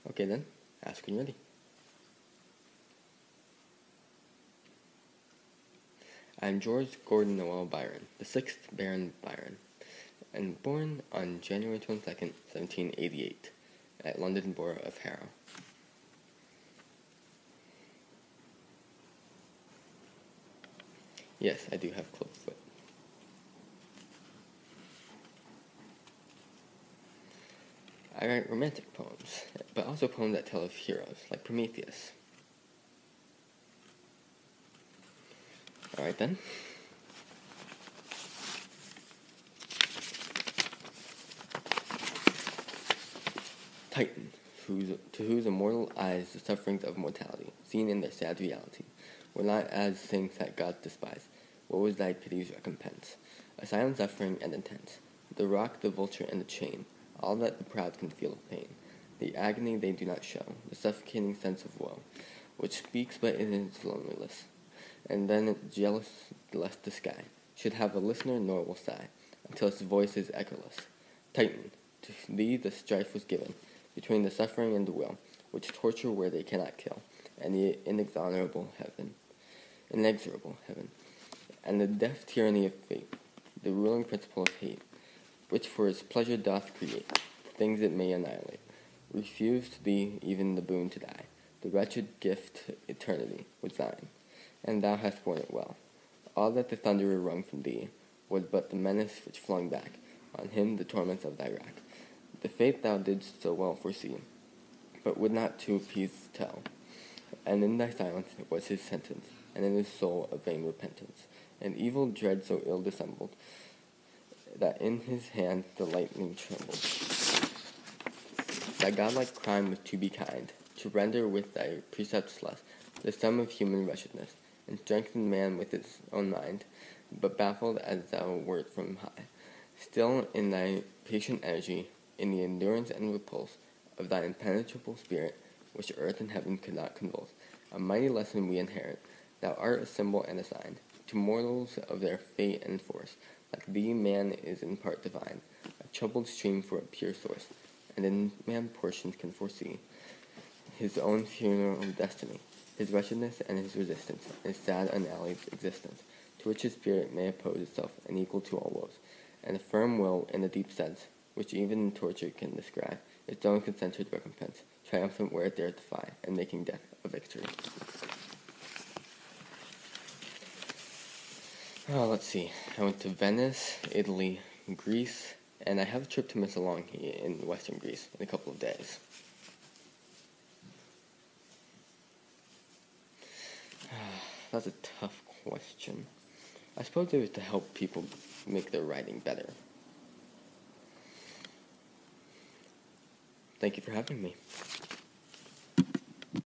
Okay then, ask when you're ready. I am George Gordon Noel Byron, the 6th Baron Byron, and born on January 22nd, 1788, at London Borough of Harrow. Yes, I do have clubfoot. I write romantic poems, but also poems that tell of heroes, like Prometheus. Alright then. Titan, to whose immortal eyes the sufferings of mortality, seen in their sad reality, were not as things that God despised. What was thy pity's recompense? A silent suffering and intense, the rock, the vulture, and the chain, all that the proud can feel of pain, the agony they do not show, the suffocating sense of woe, which speaks but in its loneliness, and then jealous lest the sky should have a listener nor will sigh, until its voice is echoless. Titan, to thee the strife was given, between the suffering and the will, which torture where they cannot kill, and the inexorable heaven, and the deaf tyranny of fate, the ruling principle of hate, which for his pleasure doth create things it may annihilate, refused thee even the boon to die, the wretched gift eternity was thine, and thou hast borne it well. All that the thunderer wrung from thee was but the menace which flung back on him the torments of thy rack. The fate thou didst so well foresee, but would not to appease tell, and in thy silence was his sentence, and in his soul a vain repentance, an evil dread so ill dissembled, that in his hand the lightning trembled. Thy godlike crime was to be kind, to render with thy precepts less the sum of human wretchedness, and strengthen man with his own mind, but baffled as thou wert from high. Still in thy patient energy, in the endurance and repulse of thy impenetrable spirit, which earth and heaven could not convulse, a mighty lesson we inherit. Thou art a symbol and a sign to mortals of their fate and force. Like thee, man is in part divine, a troubled stream for a pure source, and in man portions can foresee his own funeral destiny, his wretchedness and his resistance, his sad unallied existence, to which his spirit may oppose itself and equal to all woes, and a firm will in a deep sense, which even in torture can describe, its own concentric recompense, triumphant where it dared defy, and making death a victory. Oh, let's see. I went to Venice, Italy, Greece, and I have a trip to Missolonghi in western Greece in a couple of days. That's a tough question. I suppose it was to help people make their writing better. Thank you for having me.